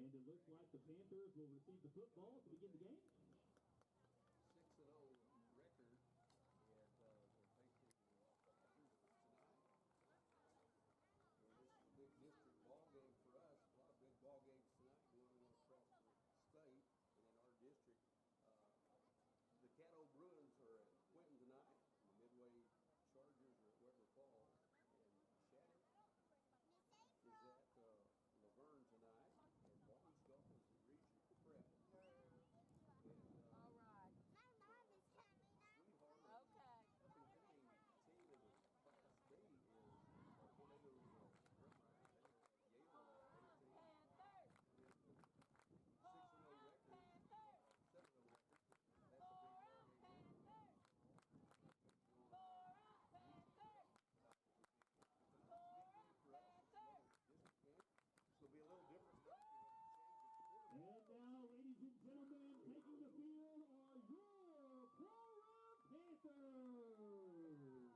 And it looks like the Panthers will receive the football to begin the game. 6-0 record, and the Panthers will tonight. And this is a big district ball game for us. A lot of big ball games tonight going on across the state. And in our district, the Caddo Bruins are at Quinton tonight. The Midway Chargers are at Weber Falls. And Shattuck is at Laverne tonight. And Barnsdall is at Regent Prep. And all right. My mom is coming up. Sweetheart, Okay. up and coming team in the Class B is Tornadoes Drummer. They're Yale team. Panthers. With the 6-0 Porum record, Panthers. 7-0 record. That's a big Porum ball game. Panthers. Porum Panthers. Porum Panthers. This will be a little different tonight. And now, ladies and gentlemen, taking the field are your Porum Panthers.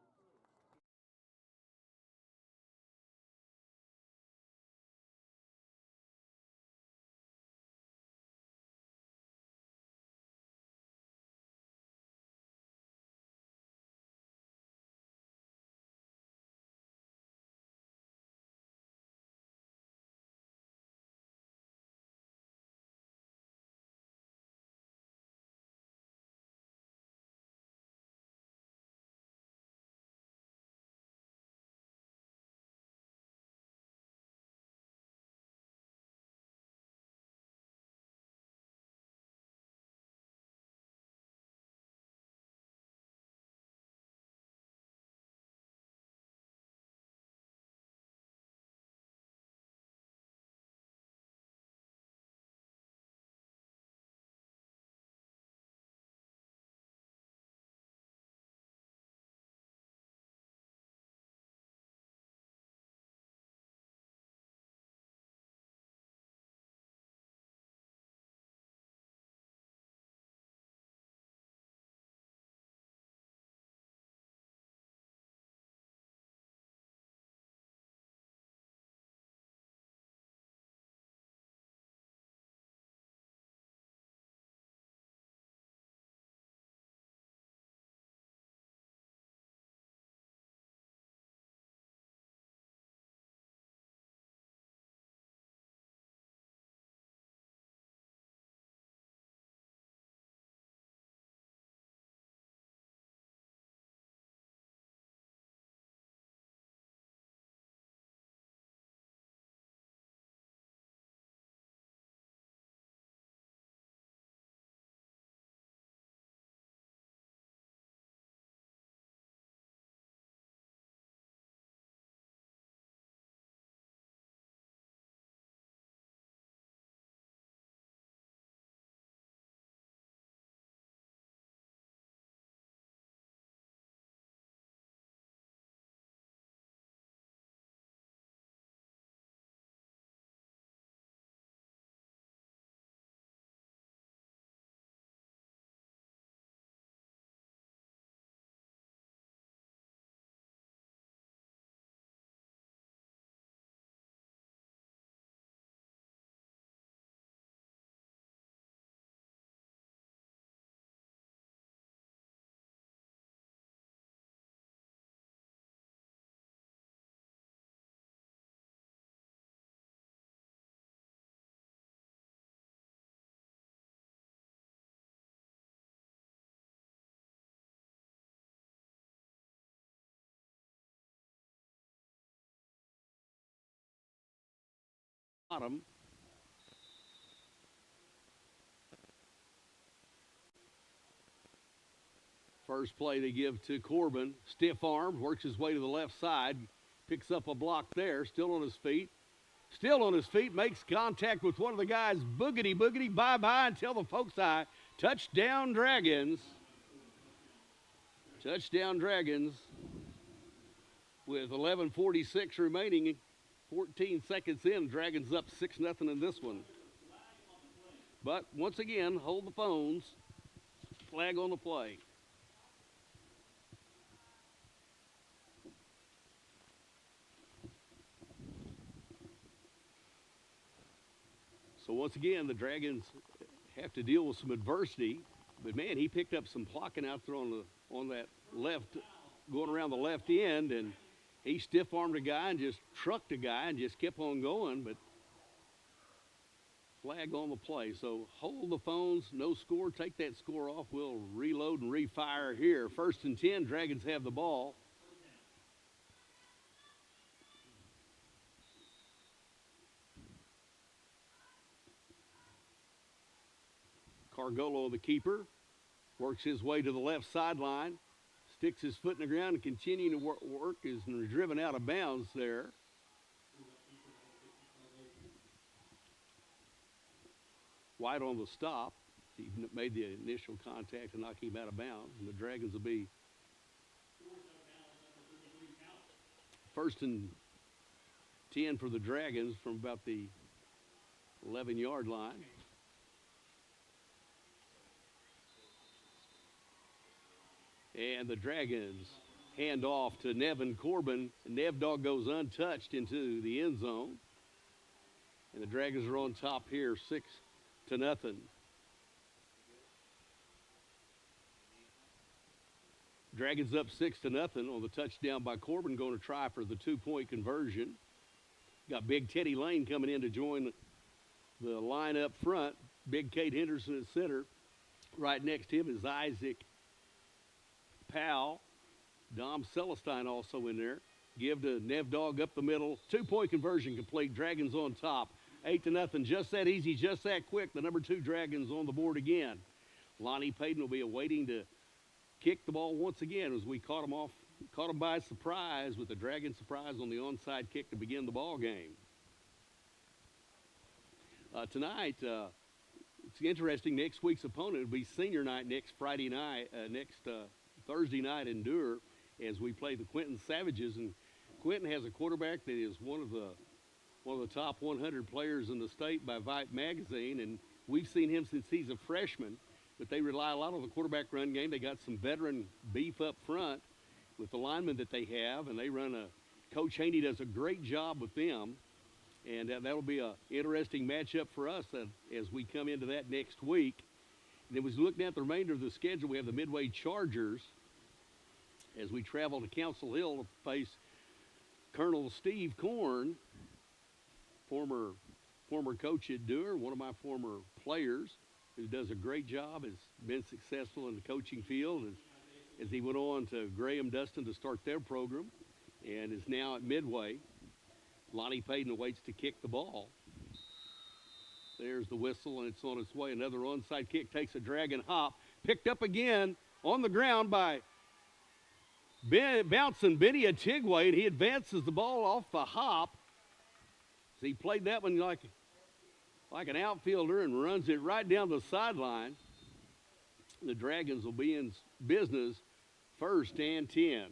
Bottom. First play they give to Corbin. Stiff arm, works his way to the left side, picks up a block there, still on his feet. Still on his feet, makes contact with one of the guys. Boogity, boogity, bye-bye, and tell the folks I touchdown Dragons. Touchdown Dragons with 11:46 remaining. 14 seconds in, Dragons up 6-0 in this one. But once again, hold the phones. Flag on the play. So So once again, the Dragons have to deal with some adversity. But man, he picked up some blocking out there on that left, going around the left end, and he stiff-armed a guy and just trucked a guy and just kept on going. But flag on the play. So hold the phones, no score, take that score off. We'll reload and refire here. 1st and 10, Dragons have the ball. Cargolo, the keeper, works his way to the left sideline, sticks his foot in the ground and continuing to work is driven out of bounds there. White on the stop. He made the initial contact to knock him out of bounds, and the Dragons will be 1st and 10 for the Dragons from about the 11-yard line. And the Dragons hand off to Nevin Corbin. Nev Dog goes untouched into the end zone. And the Dragons are on top here, 6-0. Dragons up 6-0 on the touchdown by Corbin, going to try for the 2-point conversion. Got Big Teddy Lane coming in to join the line up front. Big Kate Henderson at center. Right next to him is Isaac Powell. Dom Celestine also in there. Give to Nev Dog up the middle. 2-point conversion complete. Dragons on top. 8-0. Just that easy, just that quick. The number 2 Dragons on the board again. Lonnie Payton will be awaiting to kick the ball once again as we caught him by surprise with the Dragon surprise on the onside kick to begin the ball game. Tonight, it's interesting. Next week's opponent will be senior night next Friday night, Thursday night in Dewar as we play the Quinton Savages. And Quinton has a quarterback that is one of the top 100 players in the state by Vipe magazine, and we've seen him since he's a freshman. But they rely a lot on the quarterback run game. They got some veteran beef up front with the linemen that they have, and they run Coach Haney does a great job with them. And that'll be an interesting matchup for us as we come into that next week. And then as we look down at the remainder of the schedule, we have the Midway Chargers as we travel to Council Hill to face Colonel Steve Korn, former coach at Dewar, one of my former players, who does a great job, has been successful in the coaching field as he went on to Graham Dustin to start their program and is now at Midway. Lonnie Payton waits to kick the ball. There's the whistle, and it's on its way. Another onside kick takes a Dragon hop. Picked up again on the ground by bouncing Benny Atigwe, and he advances the ball off the hop. So he played that one like an outfielder and runs it right down the sideline. The Dragons will be in business 1st and 10.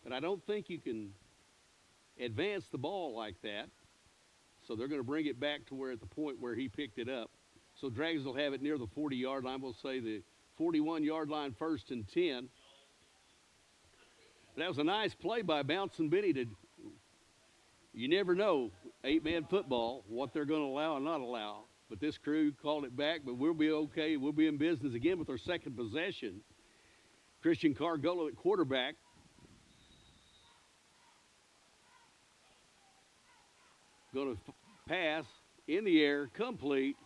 But I don't think you can advance the ball like that. So they're going to bring it back to where at the point where he picked it up. So Dragons will have it near the 40-yard line. We'll say the 41-yard line, 1st and 10. But that was a nice play by Bouncing Benny to, you never know, 8-man football, what they're going to allow and not allow. But this crew called it back, but we'll be okay. We'll be in business again with our second possession. Christian Cargolo at quarterback. Going to pass in the air, complete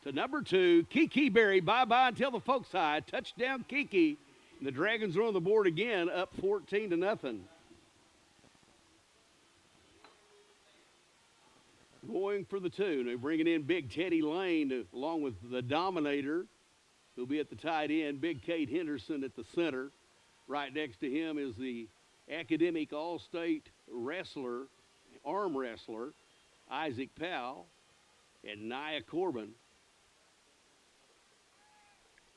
to number 2, Kiki Berry. Bye-bye until the folks side. Touchdown, Kiki. And the Dragons are on the board again, up 14-0. Going for the 2. They're bringing in Big Teddy Lane along with the Dominator, who'll be at the tight end. Big Kate Henderson at the center. Right next to him is the academic all-state wrestler, arm wrestler, Isaac Powell, and Nia Corbin.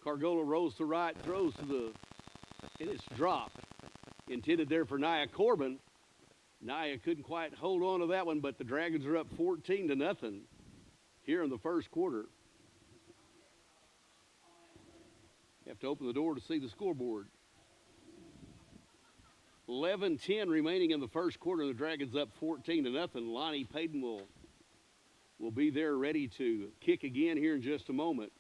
Cargola rolls to right, throws to the, and it's dropped. Intended there for Nia Corbin. Nia couldn't quite hold on to that one, but the Dragons are up 14-0 here in the first quarter. You have to open the door to see the scoreboard. 11:10 remaining in the first quarter. The Dragons up 14-0. Lonnie Payton will be there ready to kick again here in just a moment.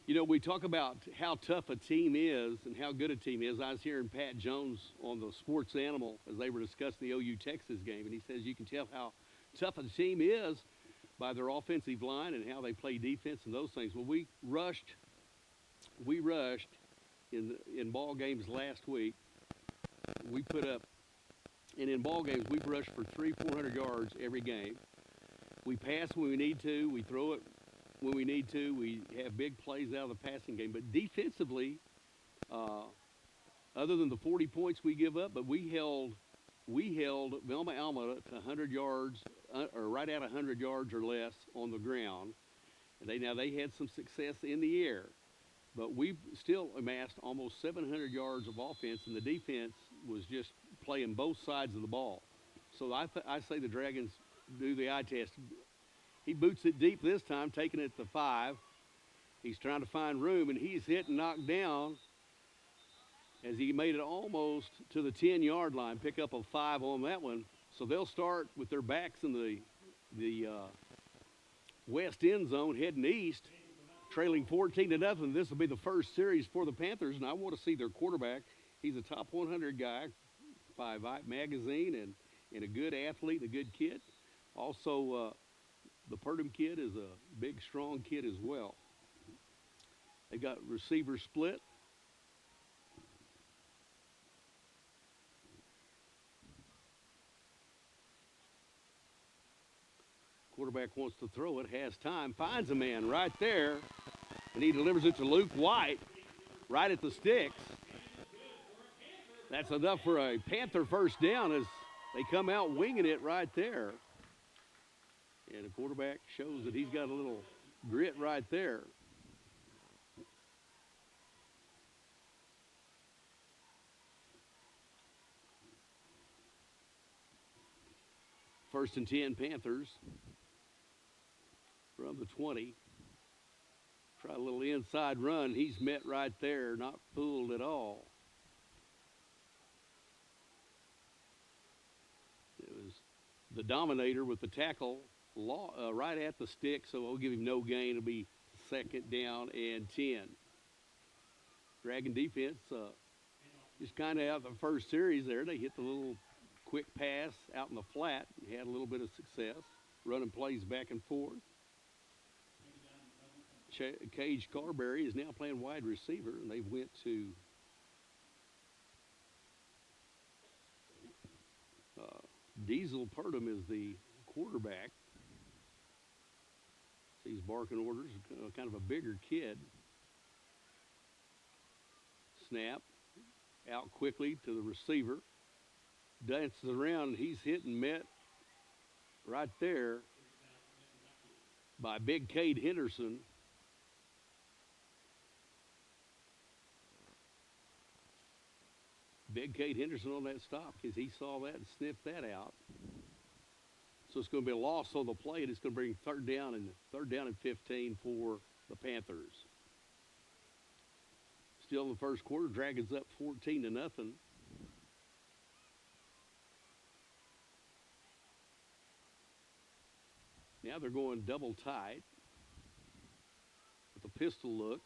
You know, we talk about how tough a team is and how good a team is. I was hearing Pat Jones on the Sports Animal as they were discussing the OU Texas game, and he says you can tell how tough a team is by their offensive line and how they play defense and those things. Well, we rushed in ball games last week. We put up, and in ball games we've rushed for 300-400 yards every game. We pass when we need to. We throw it when we need to. We have big plays out of the passing game. But defensively, other than the 40 points we give up, but we held Velma Alma to 100 yards, or right at 100 yards or less on the ground. And they had some success in the air, but we still amassed almost 700 yards of offense, and the defense was just playing both sides of the ball. So I say the Dragons do the eye test. He boots it deep this time, taking it to 5. He's trying to find room, and he's hit and knocked down as he made it almost to the 10-yard line. Pick up a 5 on that one. So they'll start with their backs in the west end zone, heading east, trailing 14-0. This will be the first series for the Panthers, and I want to see their quarterback. He's a top 100 guy by Vibe Magazine and a good athlete, a good kid. Also, the Porum kid is a big, strong kid as well. They got receiver split. Quarterback wants to throw it, has time, finds a man right there, and he delivers it to Luke White right at the sticks. That's enough for a Panther first down as they come out winging it right there. And the quarterback shows that he's got a little grit right there. First and 10 Panthers from the 20. Try a little inside run. He's met right there, not fooled at all. It was the Dominator with the tackle right at the stick, so we'll give him no gain. It'll be second down and 10. Dragon defense just kind of out of the first series there. They hit the little quick pass out in the flat and had a little bit of success, running plays back and forth. Cage Carberry is now playing wide receiver, and they went to Diesel Purdom is the quarterback. He's barking orders, kind of a bigger kid. Snap, out quickly to the receiver. Dances around, he's hit and met right there by Big Cade Henderson. Big Cade Henderson on that stop because he saw that and sniffed that out. So it's going to be a loss on the play, and it's going to bring third down and 15 for the Panthers. Still in the first quarter, Dragons up 14-0. Now they're going double tight with a pistol look.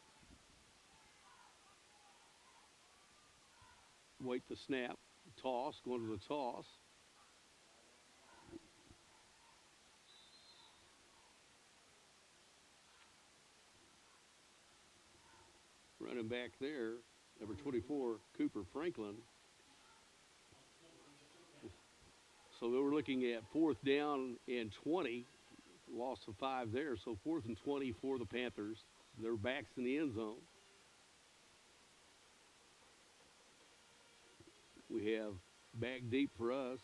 Wait the snap, toss, going to the toss. Running back there, number 24, Cooper Franklin. So they were looking at 4th down and 20, loss of 5 there. So 4th and 20 for the Panthers. Their backs in the end zone. We have back deep for us.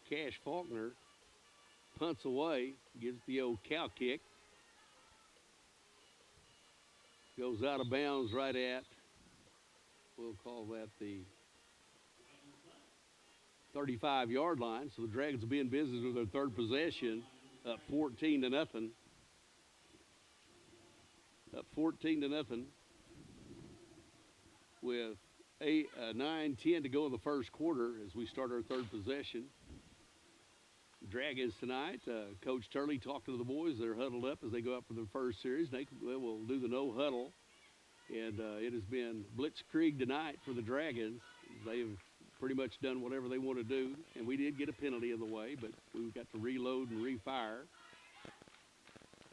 Cash Faulkner punts away, gives the old cow kick. Goes out of bounds right at, we'll call that the 35-yard line. So the Dragons will be in business with their third possession up 14 to nothing. Up 14 to nothing with 9:10 to go in the first quarter as we start our third possession. Dragons tonight, Coach Turley talking to the boys. They're huddled up as they go up for their first series. They will do the no huddle. And it has been blitzkrieg tonight for the Dragons. They've pretty much done whatever they want to do. And we did get a penalty in the way, but we got to reload and refire.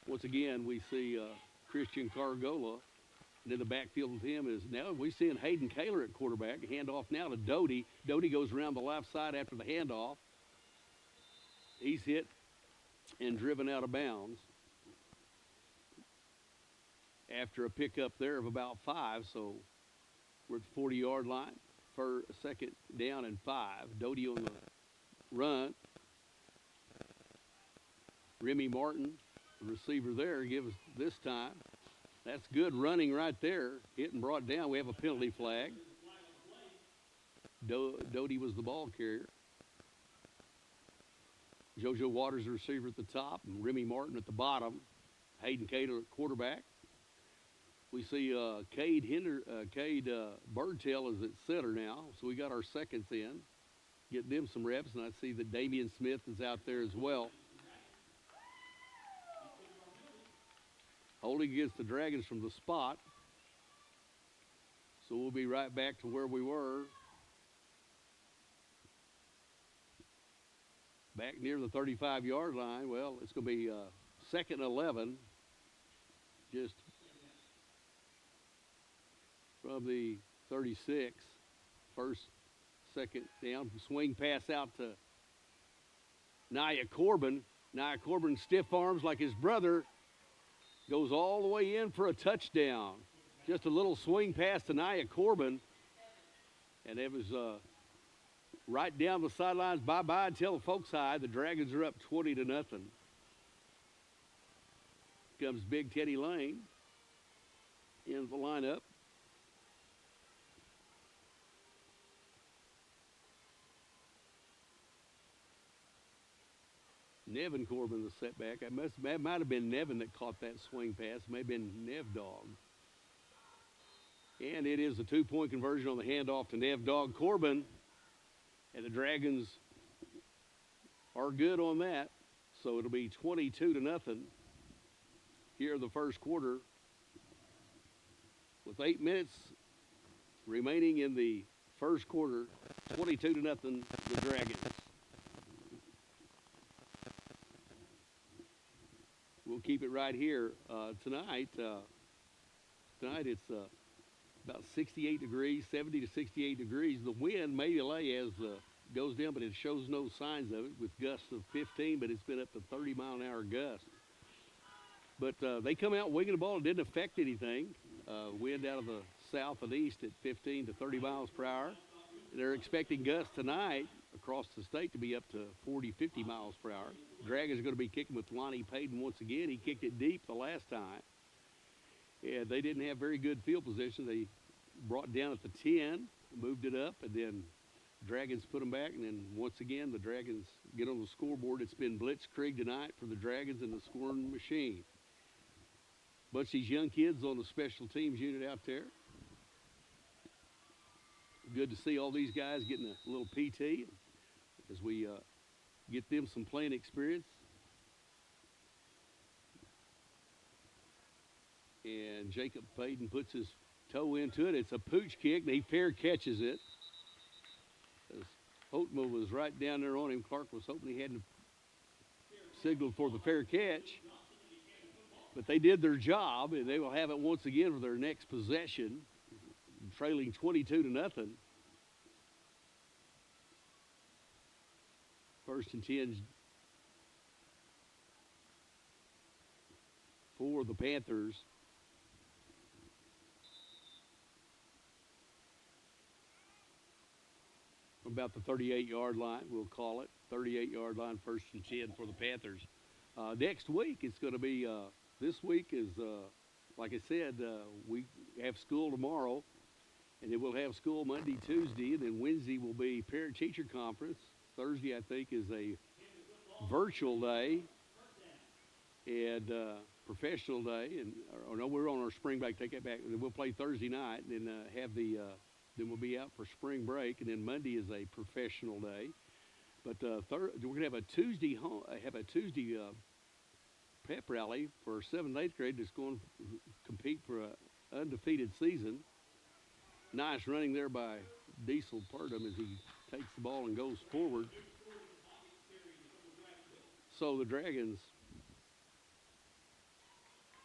Once again, we see Christian Cargola. And in the backfield with him is now we're seeing Hayden Kaler at quarterback. Handoff now to Doty. Doty goes around the left side after the handoff. He's hit and driven out of bounds after a pickup there of about 5. So we're at the 40-yard line for a second down and 5. Doty on the run. Remy Martin, the receiver there, gives this time. That's good running right there. Hit and brought down. We have a penalty flag. Doty was the ball carrier. JoJo Waters, the receiver at the top, and Remy Martin at the bottom. Hayden Cater at quarterback. We see Cade Birdtail is at center now, so we got our seconds in. Get them some reps, and I see that Damian Smith is out there as well. Holding against the Dragons from the spot. So we'll be right back to where we were. Back near the 35-yard line. Well, it's going to be second and 11. Just from the 36. First, second down. Swing pass out to Nia Corbin. Nia Corbin stiff arms like his brother. Goes all the way in for a touchdown. Just a little swing pass to Nia Corbin. And it was right down the sidelines. Bye-bye and tell the folks hi. The Dragons are up 20 to nothing. Comes Big Teddy Lane in the lineup. Nevin Corbin, the setback. That might have been Nevin that caught that swing pass. It may have been Nev Dog. And it is a 2-point conversion on the handoff to Nev Dog Corbin. And the Dragons are good on that. So it'll be 22 to nothing here in the first quarter. With 8 minutes remaining in the first quarter, 22 to nothing, the Dragons. We'll keep it right here. Tonight it's about 68 degrees, 70 to 68 degrees. The wind may delay as goes down, but it shows no signs of it with gusts of 15, but it's been up to 30-mile-an-hour gusts. But they come out winging the ball. It didn't affect anything. Wind out of the south and east at 15 to 30 miles per hour. They're expecting gusts tonight across the state to be up to 40, 50 miles per hour. Dragons are going to be kicking with Lonnie Payton once again. He kicked it deep the last time. And they didn't have very good field position. They brought it down at the 10, moved it up, and then Dragons put them back. And then once again, the Dragons get on the scoreboard. It's been blitzkrieg tonight for the Dragons and the scoring machine. Bunch of these young kids on the special teams unit out there. Good to see all these guys getting a little PT as we get them some playing experience. And Jacob Payton puts his toe into it. It's a pooch kick, and he fair catches it. As Oatmo was right down there on him, Clark was hoping he hadn't signaled for the fair catch. But they did their job, and they will have it once again for their next possession, trailing 22 to nothing. First and 10 for the Panthers. About the 38-yard line, we'll call it. 38-yard line, first and 10 for the Panthers. Next week, it's going to be, this week is, like I said, we have school tomorrow, and then we'll have school Monday, Tuesday, and then Wednesday will be parent-teacher conference. Thursday, I think, is a virtual day. and professional day, and or no, we're on our spring break. Take that back. We'll play Thursday night, and then have the then we'll be out for spring break, and then Monday is a professional day. But we're gonna have a Tuesday pep rally for 7th and 8th grade that's going to compete for an undefeated season. Nice running there by Diesel Porum as he takes the ball and goes forward. So the Dragons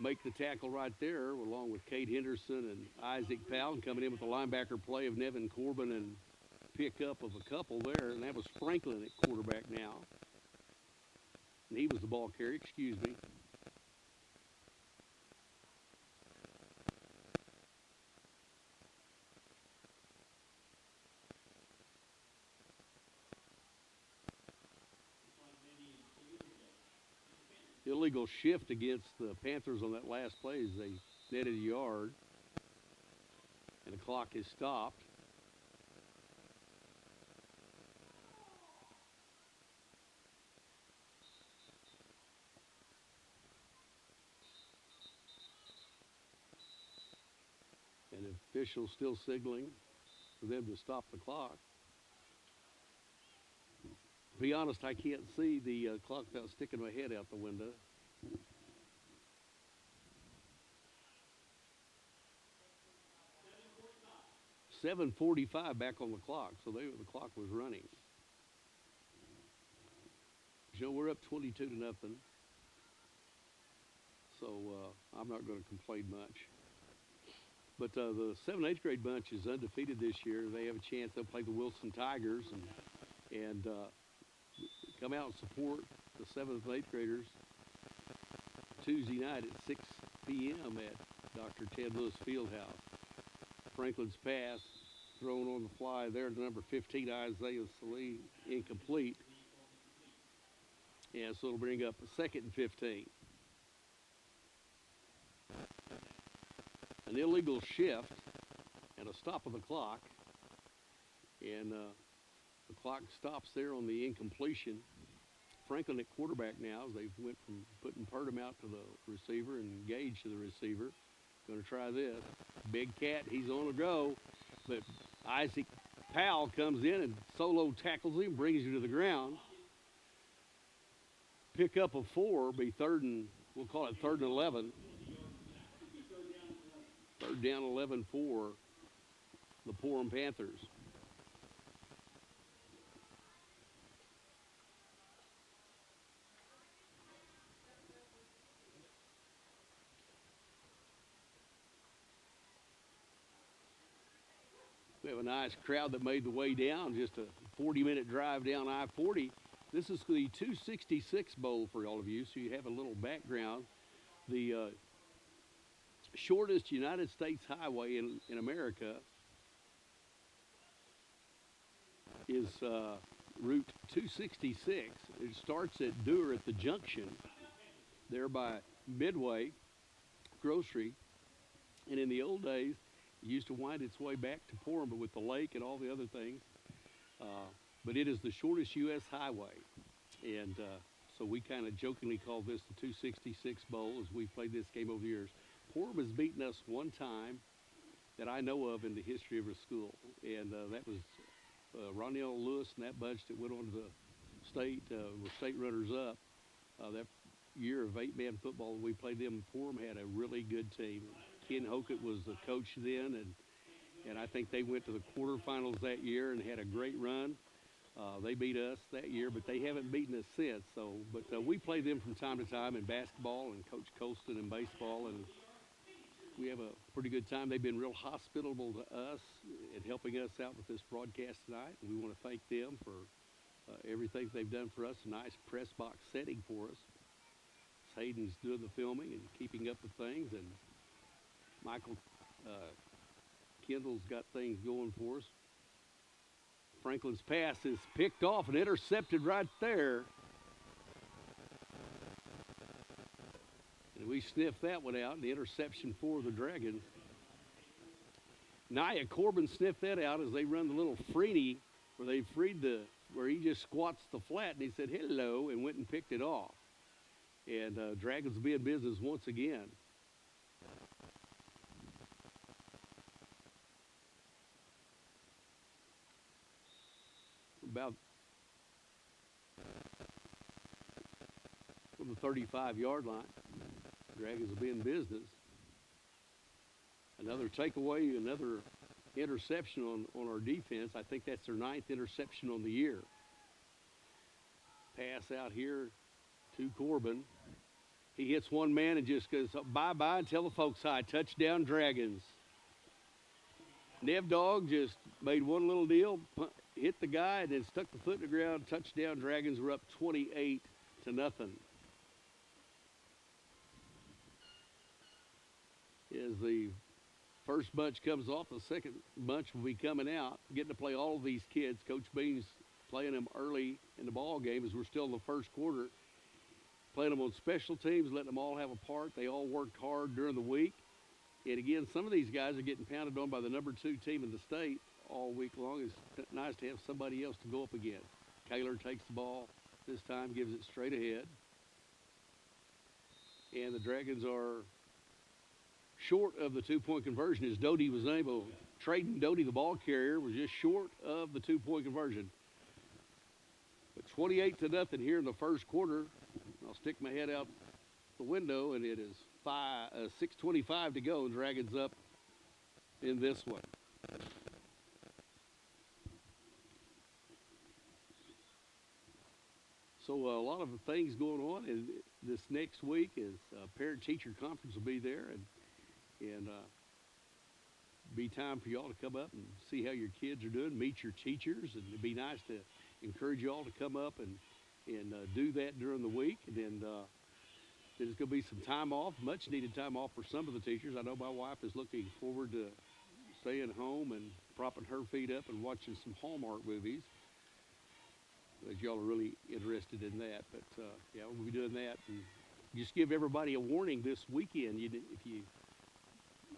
make the tackle right there, along with Cade Henderson and Isaac Powell, coming in with the linebacker play of Nevin Corbin and pickup of a couple there, and that was Franklin at quarterback now. And he was the ball carrier, excuse me. Illegal shift against the Panthers on that last play as they netted a yard, and the clock is stopped. And the official still signaling for them to stop the clock. To be honest, I can't see the clock without sticking my head out the window. .745 back on the clock, so the clock was running. So we're up 22-0. So I'm not going to complain much. But the 7th and 8th grade bunch is undefeated this year. They have a chance. They'll play the Wilson Tigers and come out and support the 7th and 8th graders Tuesday night at 6 p.m. at Dr. Ted Lewis Fieldhouse. Franklin's pass thrown on the fly there to number 15, Isaiah Salee, incomplete. Yeah, so it'll bring up a 2nd and 15. An illegal shift and a stop of the clock. And the clock stops there on the incompletion. Franklin at quarterback now as they went from putting Porum out to the receiver and Gage to the receiver. Going to try this. Big Cat, he's on the go. But Isaac Powell comes in and solo tackles him, brings him to the ground. Pick up of 4, be we'll call it 3rd and 11. 3rd down 11 for the Porum Panthers. We have a nice crowd that made the way down, just a 40-minute drive down I-40. This is the 266 Bowl for all of you, so you have a little background. The shortest United States highway in America is Route 266. It starts at Dewar at the junction, there by Midway Grocery. And in the old days, it used to wind its way back to Porum, but with the lake and all the other things. But it is the shortest U.S. highway. And so we kind of jokingly call this the 266 Bowl as we played this game over the years. Porum has beaten us one time that I know of in the history of our school. And that was Ronell Lewis and that bunch that went on to the state, were state runners-up. That year of 8-man football, we played them. Porum had a really good team. Ken Hokett was the coach then, and I think they went to the quarterfinals that year and had a great run. They beat us that year, but they haven't beaten us since. So, but we play them from time to time in basketball and Coach Colston in baseball, and we have a pretty good time. They've been real hospitable to us and helping us out with this broadcast tonight, and we want to thank them for everything they've done for us. A nice press box setting for us. Hayden's doing the filming and keeping up with things, and Michael Kendall's got things going for us. Franklin's pass is picked off and intercepted right there. And we sniffed that one out, the interception for the Dragons. Nia Corbin sniffed that out as they run the little Freeney where he just squats the flat, and he said hello and went and picked it off. And Dragons will be in business once again. About from the 35-yard line. Dragons will be in business. Another takeaway, another interception on our defense. I think that's their 9th interception on the year. Pass out here to Corbin. He hits one man and just goes bye-bye and tell the folks hi. Touchdown, Dragons. Nev Dog just made one little deal, hit the guy, and then stuck the foot in the ground. Touchdown, Dragons were up 28-0. As the first bunch comes off, the second bunch will be coming out, getting to play all of these kids. Coach Bean's playing them early in the ball game as we're still in the first quarter, playing them on special teams, letting them all have a part. They all worked hard during the week. And again, some of these guys are getting pounded on by the number 2 team in the state all week long. It's nice to have somebody else to go up against. Kaler takes the ball this time, gives it straight ahead. And the Dragons are short of the 2-point conversion as Doty was able. Trading Doty, the ball carrier, was just short of the 2-point conversion. But 28-0 here in the first quarter. I'll stick my head out the window, and it is 6:25 to go. Dragons up in this one. So a lot of things going on, and this next week is parent-teacher conference will be there, and be time for y'all to come up and see how your kids are doing, meet your teachers, and it'd be nice to encourage y'all to come up and do that during the week. And then there's going to be some time off, much needed time off for some of the teachers. I know my wife is looking forward to staying home and propping her feet up and watching some Hallmark movies. As y'all are really interested in that. But yeah, we'll be doing that. And just give everybody a warning this weekend.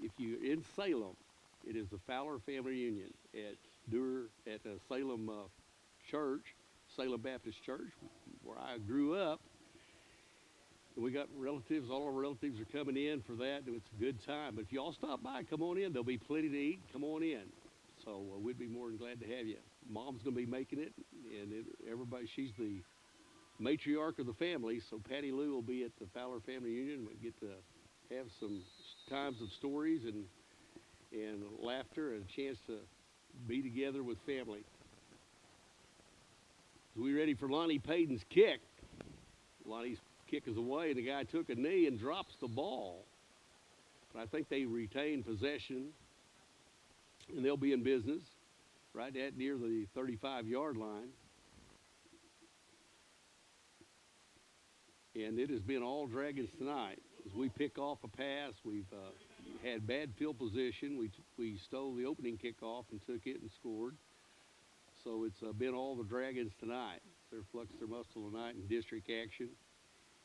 If you're in Salem, it is the Fowler Family Reunion at Dewar at Salem Church, Salem Baptist Church, where I grew up. And we got relatives. All our relatives are coming in for that. And it's a good time. But if y'all stop by, come on in. There'll be plenty to eat. Come on in. So we'd be more than glad to have you. Mom's going to be making it, and everybody, she's the matriarch of the family, so Patty Lou will be at the Fowler Family Union. We get to have some times of stories and laughter and a chance to be together with family. So we ready for Lonnie Payton's kick. Lonnie's kick is away, and the guy took a knee and drops the ball. But I think they retain possession, and they'll be in business right at near the 35-yard line. And it has been all Dragons tonight. As we pick off a pass, we've had bad field position. We stole the opening kickoff and took it and scored. So it's been all the Dragons tonight. They're flexed their muscle tonight in district action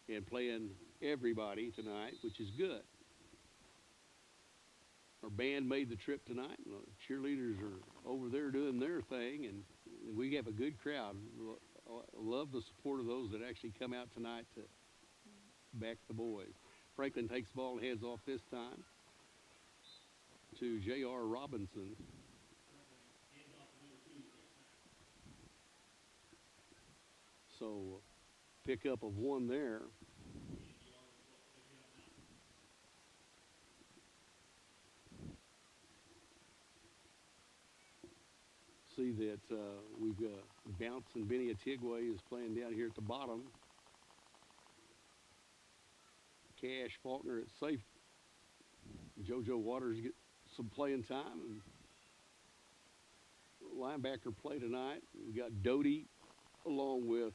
and playing everybody tonight, which is good. Our band made the trip tonight, and the cheerleaders are over there doing their thing, and we have a good crowd. Love the support of those that actually come out tonight to back the boys. Franklin takes the ball and heads off this time to J.R. Robinson. So pickup of one there. See that we've got bouncing Benny Atigwe is playing down here at the bottom. Cash Faulkner at safe. JoJo Waters get some playing time. And linebacker play tonight. We got Doty along with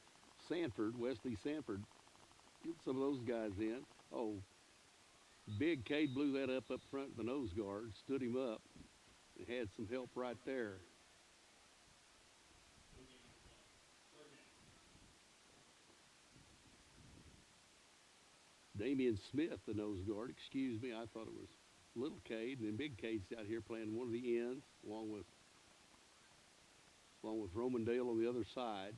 Sanford, Wesley Sanford. Get some of those guys in. Oh, Big Cade blew that up front, the nose guard, stood him up, and had some help right there. Damian Smith, the nose guard, excuse me, I thought it was Little Cade, and then Big Cade's out here playing one of the ends, along with Roman Dale on the other side.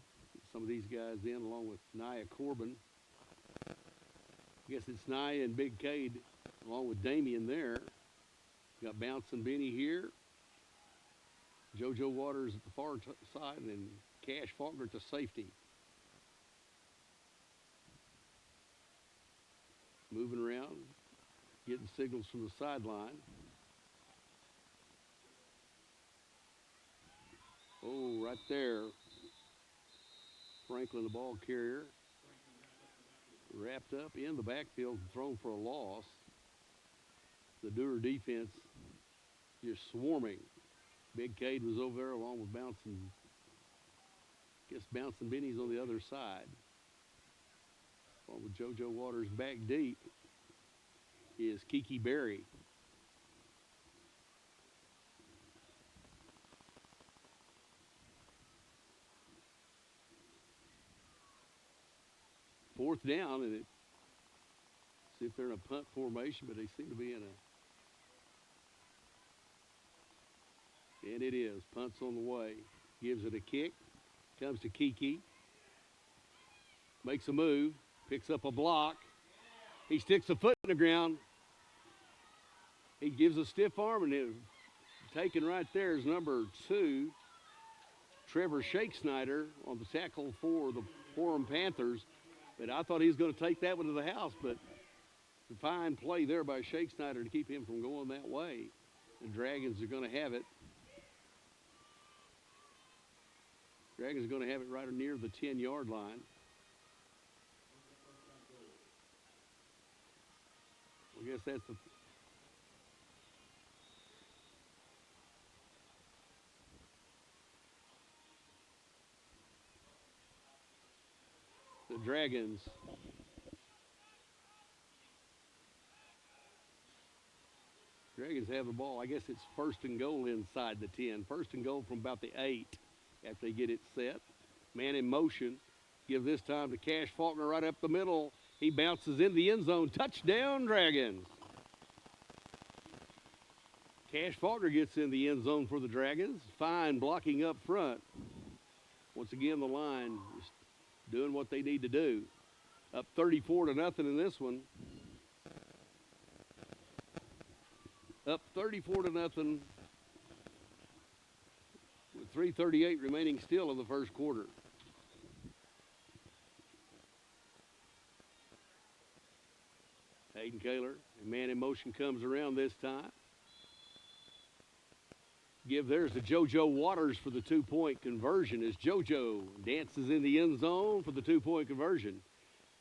Some of these guys in, along with Nia Corbin. I guess it's Nia and Big Cade along with Damien there. Got Bouncing Benny here. JoJo Waters at the far side, and then Cash Faulkner to safety. Moving around, getting signals from the sideline. Oh, right there. Franklin, the ball carrier, wrapped up in the backfield and thrown for a loss. The Dewar defense just swarming. Big Cade was over there along with Bouncing Benny's on the other side. Along with JoJo Waters back deep is Kiki Berry. Fourth down, and see if they're in a punt formation, but they seem to be in a. And it is. Punt's on the way. Gives it a kick. Comes to Kiki. Makes a move. Picks up a block. He sticks a foot in the ground. He gives a stiff arm, and it, taken right there is number 2, Trevor Shakesnyder, on the tackle for the Porum Panthers. But I thought he was going to take that one to the house, but a fine play there by Shakesnyder to keep him from going that way. The Dragons are going to have it. Dragons are going to have it right near the 10-yard line. I guess that's the Dragons. Dragons have the ball. I guess it's first and goal inside the 10. First and goal from about the 8 after they get it set. Man in motion. Give this time to Cash Faulkner right up the middle. He bounces in the end zone. Touchdown, Dragons. Cash Faulkner gets in the end zone for the Dragons. Fine blocking up front. Once again, the line is doing what they need to do. Up 34-0 in this one. Up 34-0 with 3:38 remaining still in the first quarter. Hayden Kaler, a man in motion, comes around this time. There's to JoJo Waters for the 2-point conversion as JoJo dances in the end zone for the 2-point conversion,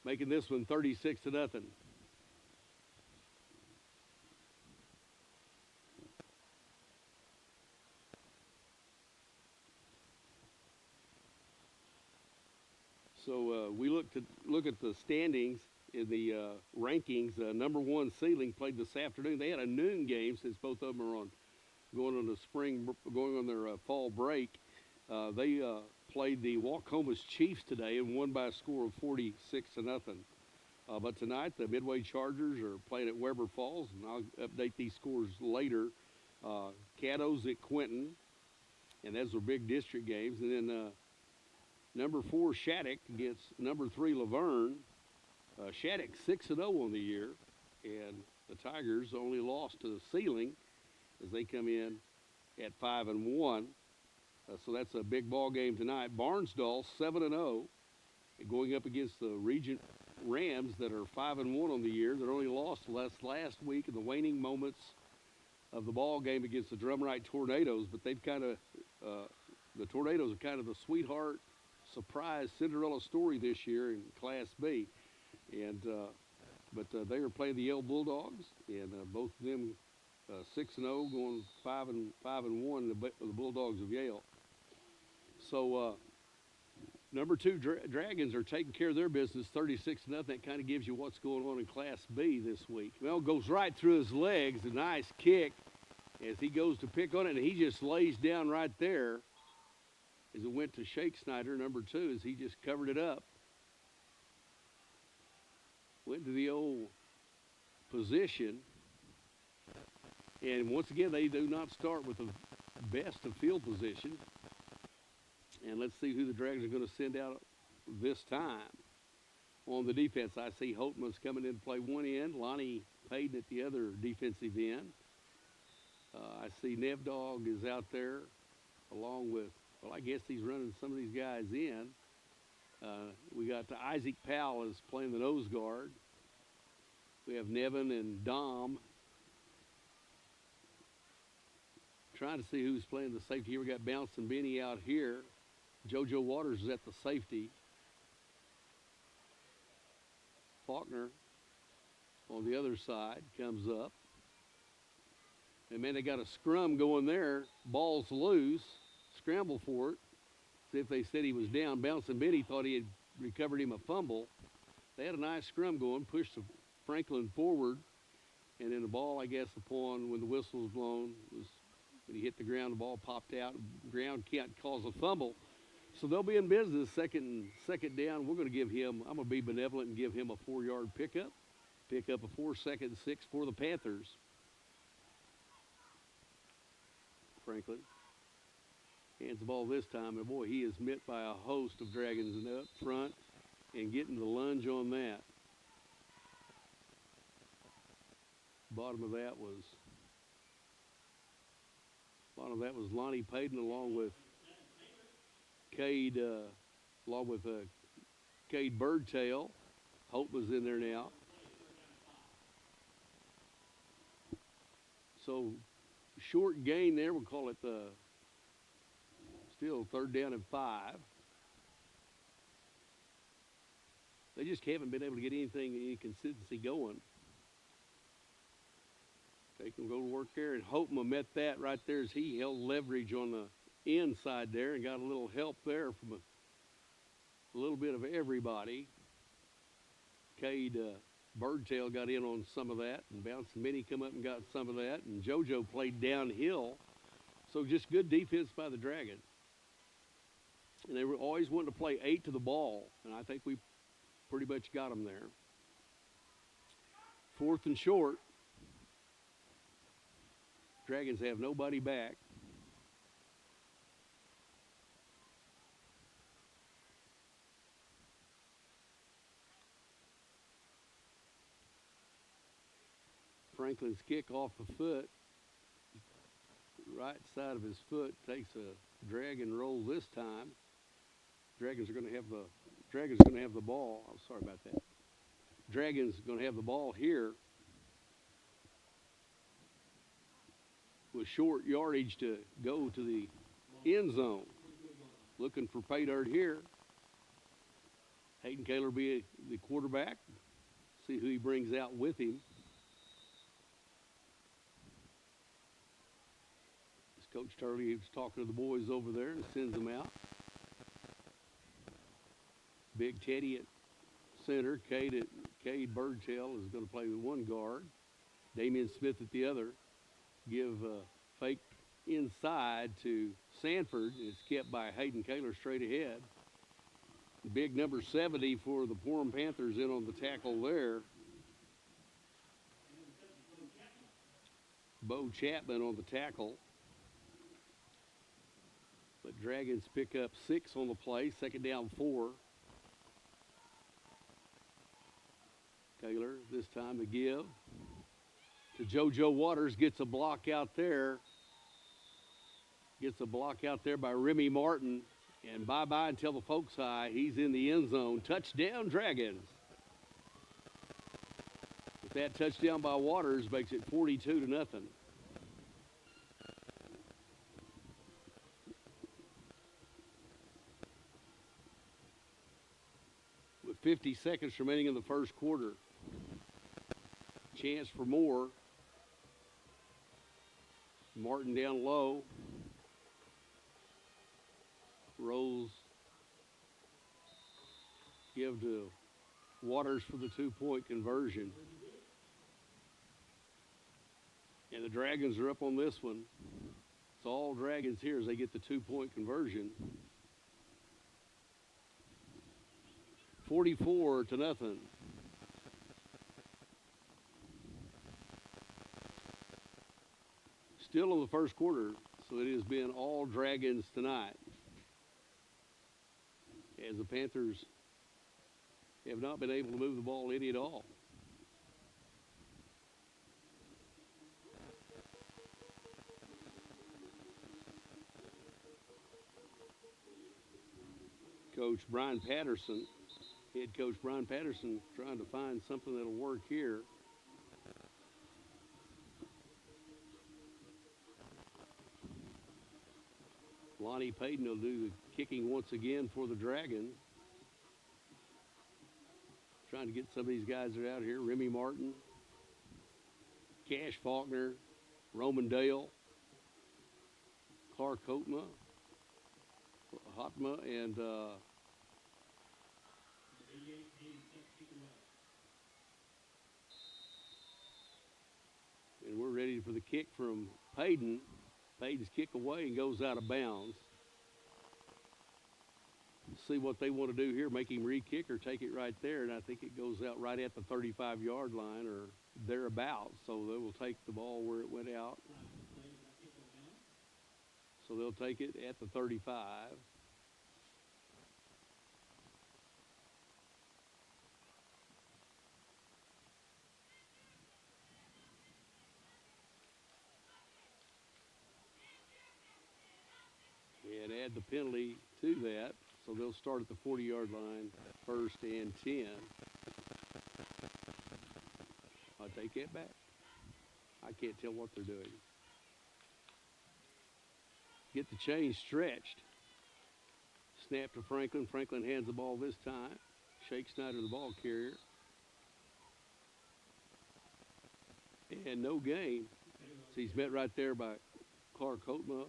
making this one 36-0. So we look at the standings in the rankings. Number 1 Sealing played this afternoon. They had a noon game since both of them are going on their fall break. They played the Wacomas Chiefs today and won by a score of 46-0. But tonight the Midway Chargers are playing at Weber Falls, and I'll update these scores later. Caddo's at Quinton, and those are big district games. And then number 4 Shattuck against number 3 Laverne. Shattuck 6-0 on the year, and the Tigers only lost to Sealing as they come in at 5-1. So that's a big ball game tonight. Barnsdall 7-0, going up against the Regent Rams that are 5-1 on the year. They're only lost last week in the waning moments of the ball game against the Drumright Tornadoes, but they've kind of the Tornadoes are kind of the sweetheart surprise Cinderella story this year in Class B, and but they are playing the Yale Bulldogs, and both of them 6-0, going 5-1. The Bulldogs of Yale. So number 2 Dragons are taking care of their business, 36-0. That kind of gives you what's going on in Class B this week. Well, goes right through his legs. A nice kick as he goes to pick on it, and he just lays down right there as it went to Shakesnyder, number 2, as he just covered it up. Went to the old position. And once again, they do not start with the best of field position. And let's see who the Dragons are going to send out this time. on the defense. I see Holtman's coming in to play one end, Lonnie Payton at the other defensive end. I see Nevdog is out there along with, well, I guess he's running some of these guys in. We got Isaac Powell is playing the nose guard. We have Nevin and Dom. Trying to see who's playing the safety here. We got Bouncing Benny out here. JoJo Waters is at the safety. Faulkner on the other side comes up. And man, they got a scrum going there. Ball's loose. Scramble for it. See if they said he was down. Bouncing Benny thought he had recovered him a fumble. They had a nice scrum going, pushed Franklin forward. And then the ball, I guess, upon when the whistle was blown, was when he hit the ground, the ball popped out. Ground can't cause a fumble. So they'll be in business second down. We're going to give him, I'm going to be benevolent and give him a 4-yard pickup. Pick up a 4-second and 6 for the Panthers. Franklin hands the ball this time, and boy, he is met by a host of Dragons and up front and getting the lunge on that. Bottom of that was Lonnie Payton along with Cade Birdtail. Hope was in there now. So short gain there. We'll call it still 3rd down and 5. They just haven't been able to get any consistency going. They can go to work there, and Holtman met that right there as he held leverage on the inside there and got a little help there from a little bit of everybody. Cade Birdtail got in on some of that, and Bouncing Benny come up and got some of that, and JoJo played downhill. So just good defense by the Dragons. And they were always wanting to play 8 to the ball, and I think we pretty much got them there. 4th and short. Dragons have nobody back. Franklin's kick off the foot. Right side of his foot takes a Dragon roll this time. Dragons are going to have the ball. I'm sorry about that. Dragons going to have the ball here with short yardage to go to the end zone. Looking for pay dirt here. Hayden Kaler be the quarterback. See who he brings out with him. As Coach Turley was talking to the boys over there and sends them out. Big Teddy at center. Cade Birdtail is going to play with one guard. Damian Smith at the other. Give fake inside to Sanford. It's kept by Hayden Kaler straight ahead. Big number 70 for the Porum Panthers in on the tackle there. Bo Chapman on the tackle. But Dragons pick up 6 on the play. 2nd down 4. Kaler this time to give to JoJo Waters. Gets a block out there. Gets a block out there by Remy Martin. And bye-bye until the folks high. He's in the end zone. Touchdown, Dragons. With that touchdown by Waters makes it 42-0. With 50 seconds remaining in the first quarter. Chance for more. Martin down low. Rose give to Waters for the 2-point conversion. And the Dragons are up on this one. It's all Dragons here as they get the 2-point conversion. 44-0. Still in the first quarter, so it has been all Dragons tonight. As the Panthers have not been able to move the ball any at all. Coach Brian Patterson, head coach Brian Patterson, trying to find something that'll work here. Lonnie Payton will do the kicking once again for the Dragons. Trying to get some of these guys that are out here. Remy Martin, Cash Faulkner, Roman Dale, Clark Hotma, and we're ready for the kick from Payton. Payton's kick away and goes out of bounds. See what they want to do here, make him re-kick or take it right there, and I think it goes out right at the 35-yard line or thereabouts, so they will take the ball where it went out. So they'll take it at the 35. And add the penalty to that. So they'll start at the 40-yard line, 1st and 10. I'll take that back. I can't tell what they're doing. Get the chain stretched. Snap to Franklin. Franklin hands the ball this time. Shake Snyder, the ball carrier. And no gain. So he's met right there by Clark Hotma.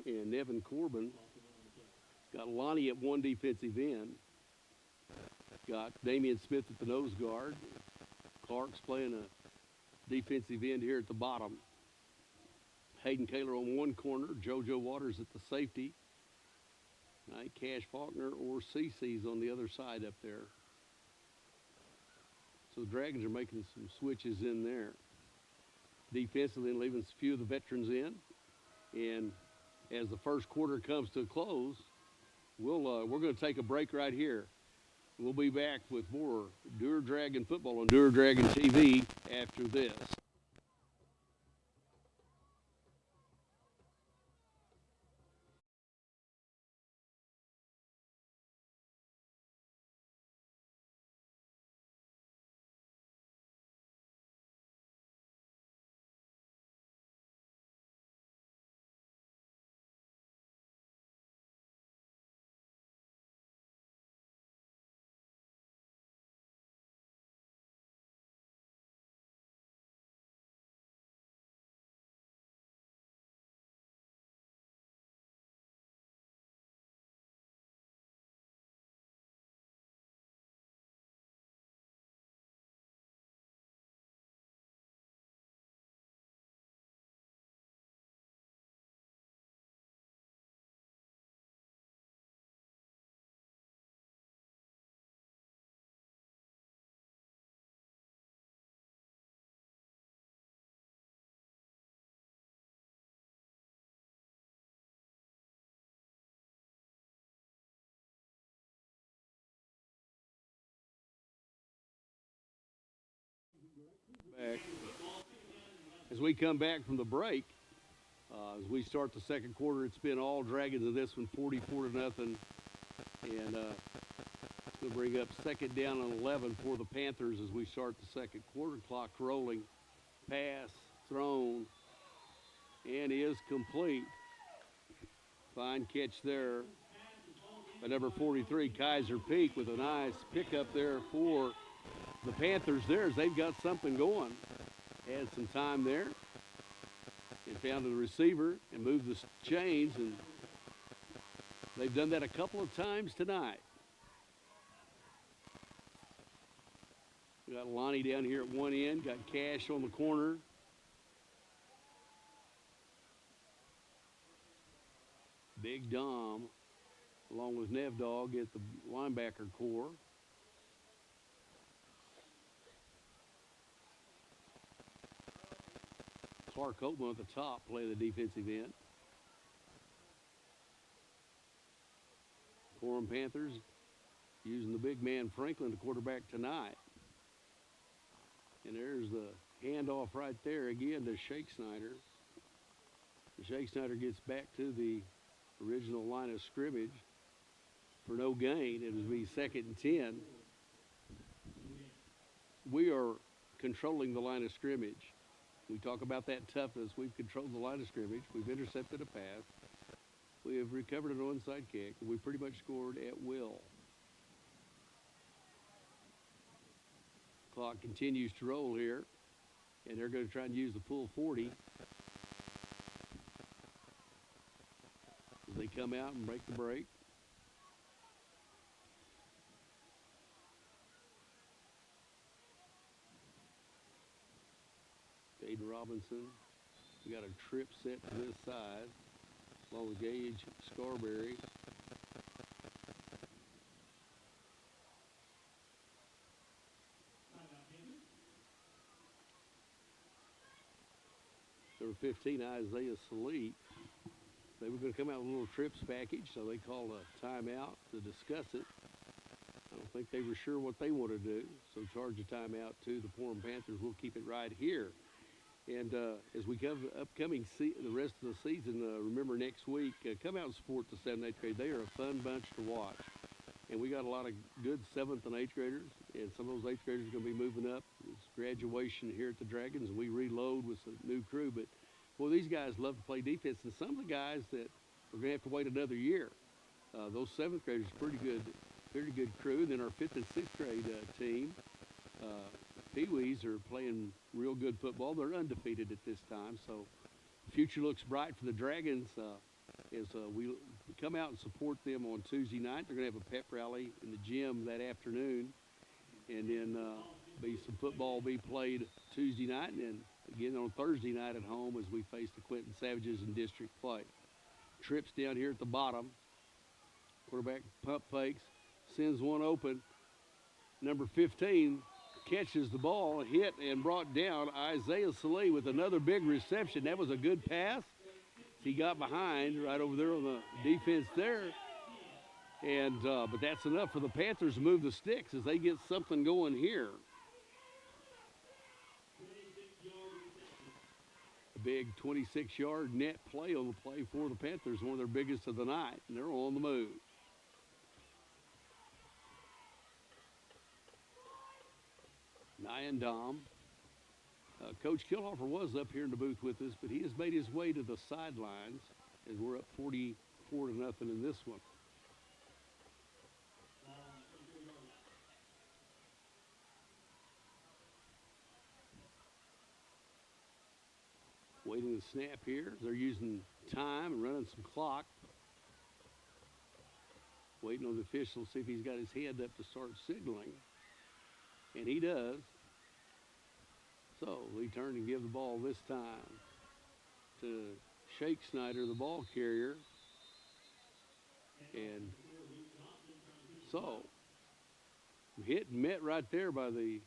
And Nevin Corbin. Got Lonnie at one defensive end. Got Damian Smith at the nose guard. Clark's playing a defensive end here at the bottom. Hayden Kaler on one corner. JoJo Waters at the safety. Cash Faulkner or CC's on the other side up there. So the Dragons are making some switches in there. Defensively, and leaving a few of the veterans in. And as the first quarter comes to a close, we're going to take a break right here. We'll be back with more Dewar Dragon football on Dewar Dragon TV after this. Back. As we come back from the break, as we start the second quarter, it's been all Dragons in this one, 44-0. And we'll bring up second down and 11 for the Panthers as we start the second quarter. Clock rolling. Pass thrown and is complete. Fine catch there by number 43, Kaiser Peak, with a nice pickup there for the Panthers there as they've got something going. Had some time there and found the receiver and moved the chains, and they've done that a couple of times tonight. We got Lonnie down here at one end, got Cash on the corner. Big Dom, along with Nev Dog at the linebacker core. Clark Oatman at the top, play the defensive end. Porum Panthers using the big man Franklin to quarterback tonight. And there's the handoff right there again to Shake Snyder. Shake Snyder gets back to the original line of scrimmage for no gain. It would be 2nd and 10. We are controlling the line of scrimmage. We talk about that toughness. We've controlled the line of scrimmage. We've intercepted a pass. We have recovered an onside kick. We pretty much scored at will. Clock continues to roll here, and they're going to try and use the full 40 as they come out and break the break. Aiden Robinson, we got a trip set to this side, along with Gage Scarberry. Number 15, Isaiah Salete. They were going to come out with a little trips package, so they called a timeout to discuss it. I don't think they were sure what they want to do, so charge a timeout to the Porum Panthers. We'll keep it right here. And as we come upcoming the rest of the season, remember next week, come out and support the 7th and 8th grade. They are a fun bunch to watch. And we got a lot of good 7th and 8th graders, and some of those 8th graders are going to be moving up. It's graduation here at the Dragons, and we reload with a new crew. But, boy, these guys love to play defense. And some of the guys that are going to have to wait another year, those 7th graders are pretty good crew. And then our 5th and 6th grade team, Pee-wees are playing real good football. They're undefeated at this time, so the future looks bright for the Dragons as we come out and support them on Tuesday night. They're going to have a pep rally in the gym that afternoon, and then be some football be played Tuesday night, and then again on Thursday night at home as we face the Clinton Savages in district play. Trips down here at the bottom. Quarterback pump fakes, sends one open. Number 15 catches the ball, hit and brought down. Isaiah Saleh with another big reception. That was a good pass. He got behind right over there on the defense there. And but that's enough for the Panthers to move the sticks as they get something going here. A big 26-yard net play on the play for the Panthers, one of their biggest of the night, and they're on the move. Nyan Dom. Coach Kilhofer was up here in the booth with us, but he has made his way to the sidelines as we're up 44-0 in this one. Waiting the snap here. They're using time and running some clock. Waiting on the official to see if he's got his head up to start signaling. And he does. So we turn and give the ball this time to Shake Snyder, the ball carrier. And so hit and met right there by the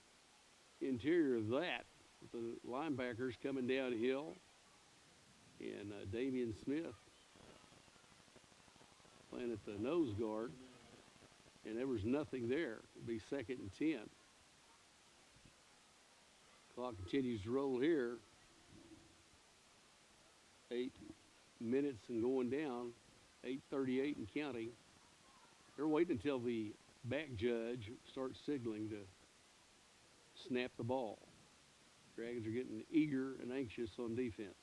interior of that. With the linebackers coming downhill. And Damian Smith playing at the nose guard. And there was nothing there. It'd be 2nd and 10. Clock continues to roll here. 8 minutes and going down. 8:38 and counting. They're waiting until the back judge starts signaling to snap the ball. Dragons are getting eager and anxious on defense.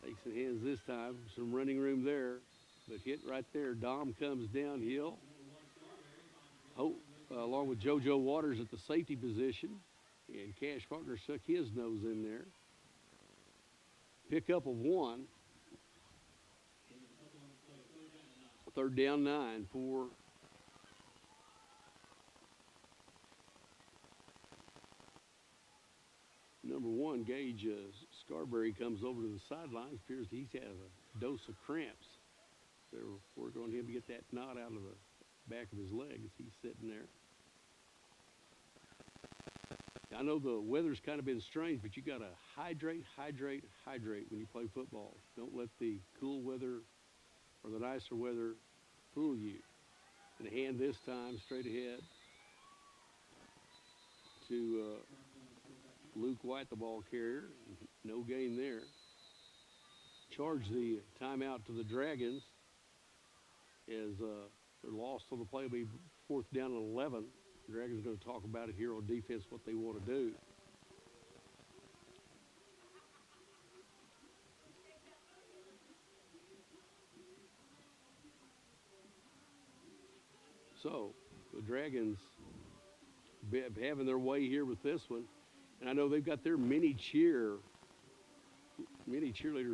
Takes it hands this time. Some running room there. But hit right there. Dom comes downhill. Along with JoJo Waters at the safety position. And Cash Faulkner stuck his nose in there. Pickup of 1. 3rd down 9 for number 1, Gage Scarberry comes over to the sidelines. Appears he's had a dose of cramps. They're working on him to get that knot out of the back of his leg as he's sitting there. I know the weather's kind of been strange, but you got to hydrate when you play football. Don't let the cool weather or the nicer weather fool you. And a hand this time straight ahead to Luke White, the ball carrier. No gain there. Charge the timeout to the Dragons as their loss on the play will be 4th down and 11. The Dragons are going to talk about it here on defense, what they want to do. So the Dragons having their way here with this one. And I know they've got their mini cheerleaders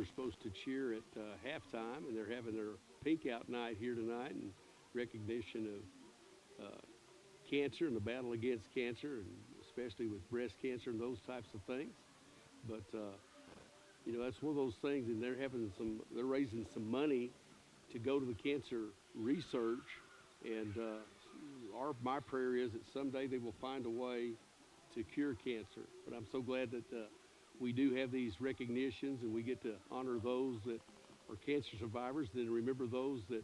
supposed to cheer at halftime, and they're having their pink out night here tonight in recognition of cancer and the battle against cancer, and especially with breast cancer and those types of things. But you know, that's one of those things, and they're raising some money to go to the cancer research, and my prayer is that someday they will find a way to cure cancer. But I'm so glad that we do have these recognitions, and we get to honor those that are cancer survivors, then remember those that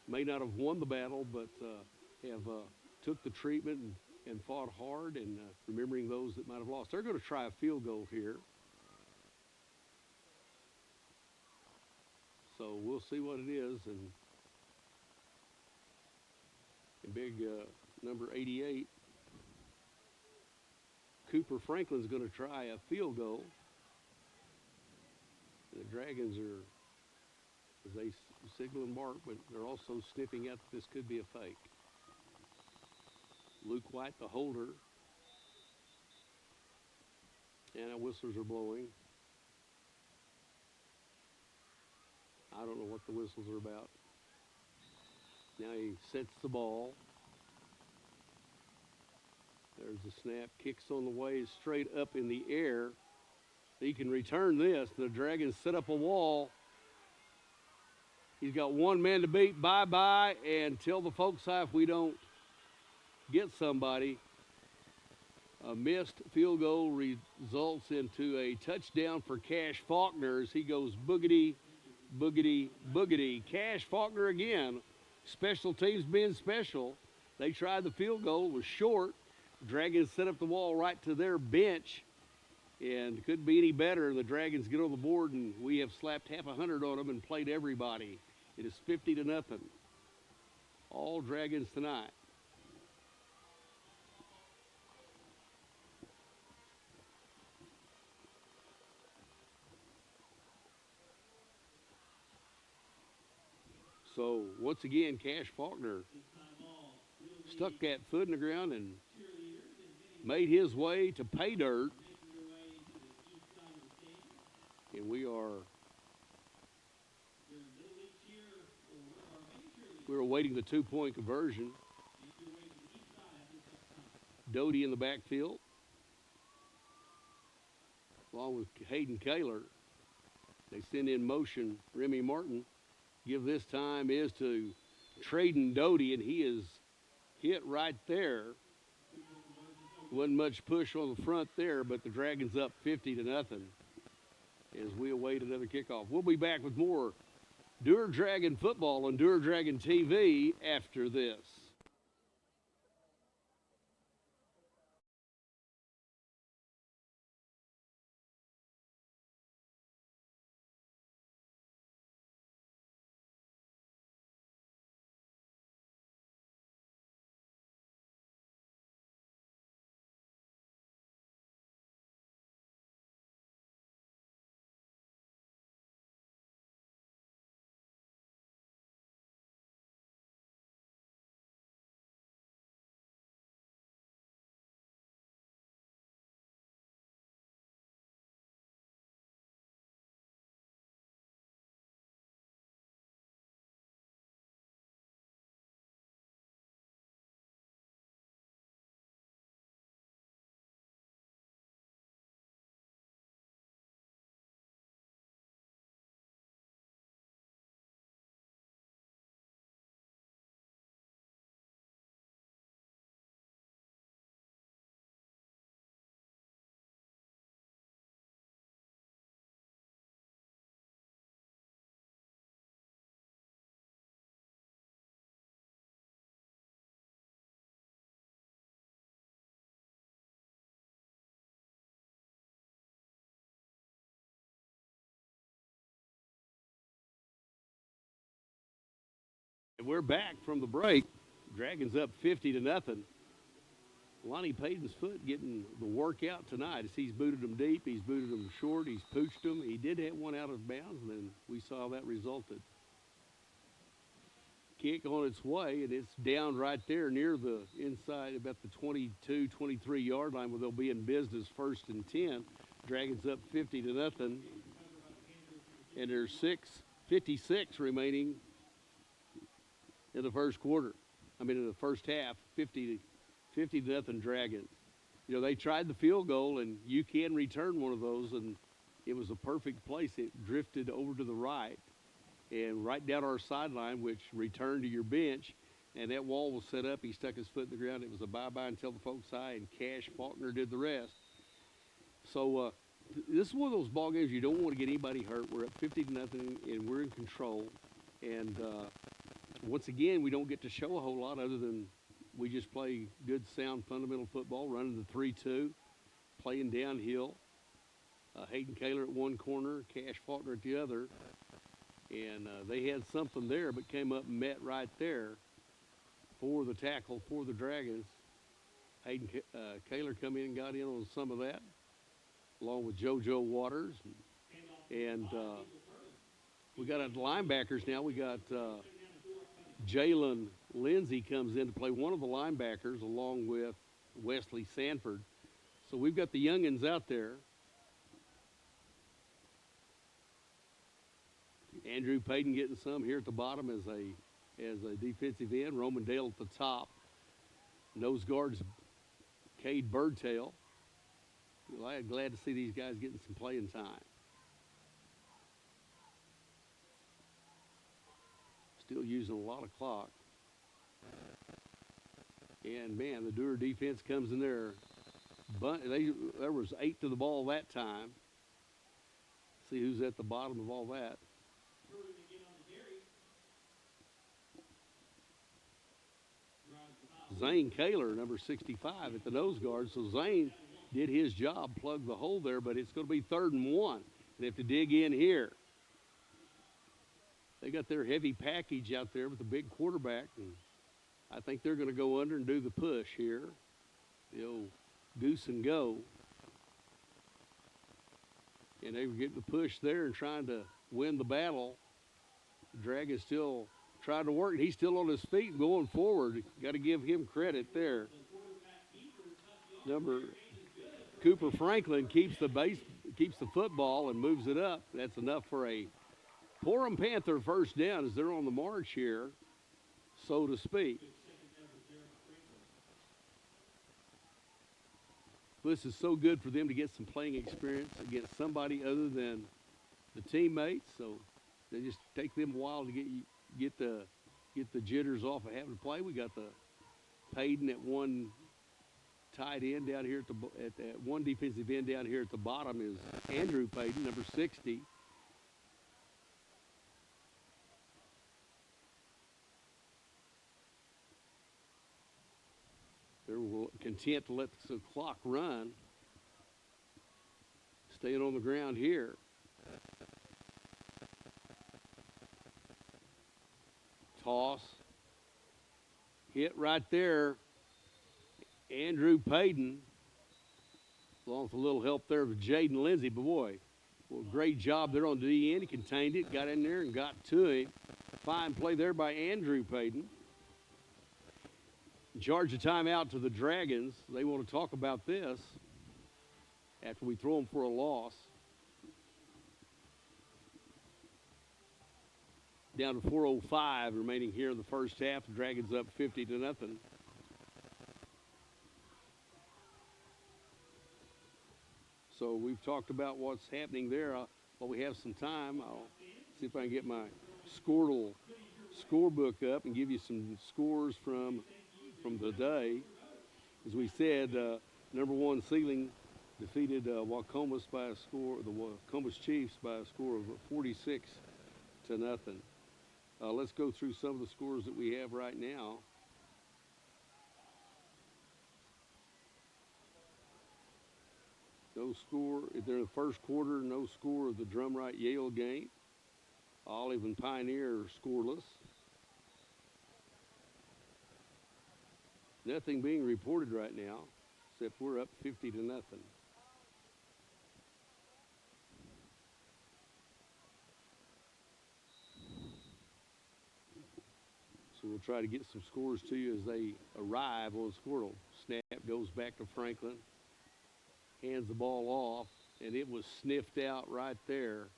may not have won the battle, but have took the treatment and fought hard, and remembering those that might have lost. They're going to try a field goal here. So we'll see what it is. And big number 88, Cooper Franklin's going to try a field goal. And the Dragons are, as they signal and mark, but they're also sniffing out that this could be a fake. Luke White, the holder. And our whistlers are blowing. I don't know what the whistles are about. Now he sets the ball. There's the snap. Kicks on the way, straight up in the air. He can return this. The Dragons set up a wall. He's got one man to beat. Bye-bye. And tell the folks how if we don't get somebody. A missed field goal results into a touchdown for Cash Faulkner as he goes boogity, boogity, boogity. Cash Faulkner again. Special teams being special. They tried the field goal. It was short. Dragons set up the wall right to their bench. And couldn't be any better. The Dragons get on the board, and we have slapped half 100 on them and played everybody. It is 50-0. All Dragons tonight. So once again, Cash Faulkner stuck that foot in the ground and made his way to pay dirt. And we're awaiting the 2-point conversion. Doty in the backfield, along with Hayden Kaler. They send in motion Remy Martin. Give this time is to Traden Doty, and he is hit right there. Wasn't much push on the front there, but the Dragons up 50-0 as we await another kickoff. We'll be back with more Dewar Dragon football on Dewar Dragon TV after this. And we're back from the break. Dragons up 50-0. Lonnie Payton's foot getting the workout tonight as he's booted them deep, he's booted them short, he's pooched them. He did have one out of bounds, and then we saw that resulted. Kick on its way, and it's down right there near the inside, about the 22, 23-yard line where they'll be in business 1st and 10. Dragons up 50-0, and there's 56 remaining in the first quarter. In the first half, 50-0 Dragons. You know, they tried the field goal, and you can return one of those, and it was a perfect place. It drifted over to the right and right down our sideline, which returned to your bench, and that wall was set up. He stuck his foot in the ground. It was a bye-bye until the folks high, and Cash Faulkner did the rest. So this is one of those ball games you don't want to get anybody hurt. We're up 50-0, and we're in control. And once again, we don't get to show a whole lot other than we just play good, sound, fundamental football, running the 3-2, playing downhill. Hayden Kaler at one corner, Cash Faulkner at the other. And they had something there, but came up and met right there for the tackle for the Dragons. Hayden Kaler come in and got in on some of that, along with JoJo Waters. And we got linebackers now. We got Jalen Lindsey comes in to play one of the linebackers along with Wesley Sanford. So we've got the youngins out there. Andrew Payton getting some here at the bottom as a defensive end. Roman Dale at the top. Nose guards Cade Birdtail. Glad to see these guys getting some playing time. Still using a lot of clock. And, man, the Dewar defense comes in there. There was 8 to the ball that time. See who's at the bottom of all that. Zane Kaler, number 65, at the nose guard. So Zane did his job, plugged the hole there, but it's going to be 3rd and 1. They have to dig in here. They got their heavy package out there with the big quarterback, and I think they're going to go under and do the push here. The old goose and go. And they were getting the push there and trying to win the battle. The Dragons still trying to work. He's still on his feet and going forward. Got to give him credit there. Cooper Franklin keeps the football and moves it up. That's enough for a Porum Panther first down as they're on the march here, so to speak. This is so good for them to get some playing experience against somebody other than the teammates. So they just take them a while to get the jitters off of having to play. We got the Payton at one tight end down here at one defensive end down here at the bottom is Andrew Payton, number 60. They're content to let the clock run. Staying on the ground here. Toss. Hit right there. Andrew Payton. Along with a little help there with Jaden Lindsey. But boy, well, great job there on the end. He contained it, got in there and got to him. Fine play there by Andrew Payton. Charge a timeout to the Dragons. They want to talk about this after we throw them for a loss. Down to 4:05 remaining here in the first half. The Dragons up 50-0. So we've talked about what's happening there. While we have some time, I'll see if I can get my scorebook up and give you some scores from the day. As we said, number 1 Sealing defeated Wacomas by a score, the Wacomas Chiefs by a score of 46-0. Let's go through some of the scores that we have right now. No score during the first quarter, no score of the Drumright Yale game. Olive and Pioneer are scoreless. Nothing being reported right now, except we're up 50-0. So we'll try to get some scores to you as they arrive on Squirtle. Snap goes back to Franklin, hands the ball off, and it was sniffed out right there.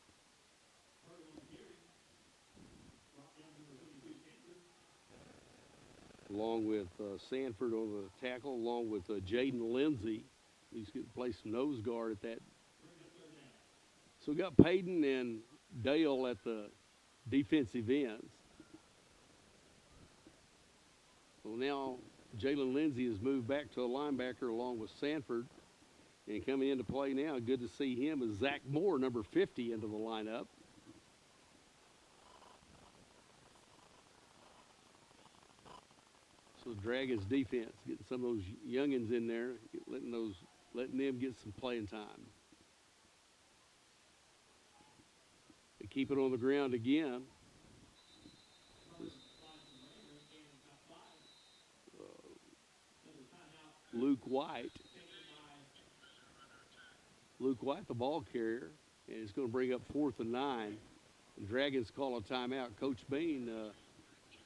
Along with Sanford on the tackle, along with Jaden Lindsay. He's going to play some nose guard at that. So we got Payton and Dale at the defensive ends. Well, now Jalen Lindsay has moved back to a linebacker along with Sanford. And coming into play now, good to see him, is Zach Moore, number 50, into the lineup. So Dragons defense, getting some of those youngins in there, letting them get some playing time. They keep it on the ground again. Luke White, the ball carrier, and it's going to bring up 4th and 9. The Dragons call a timeout. Coach Bean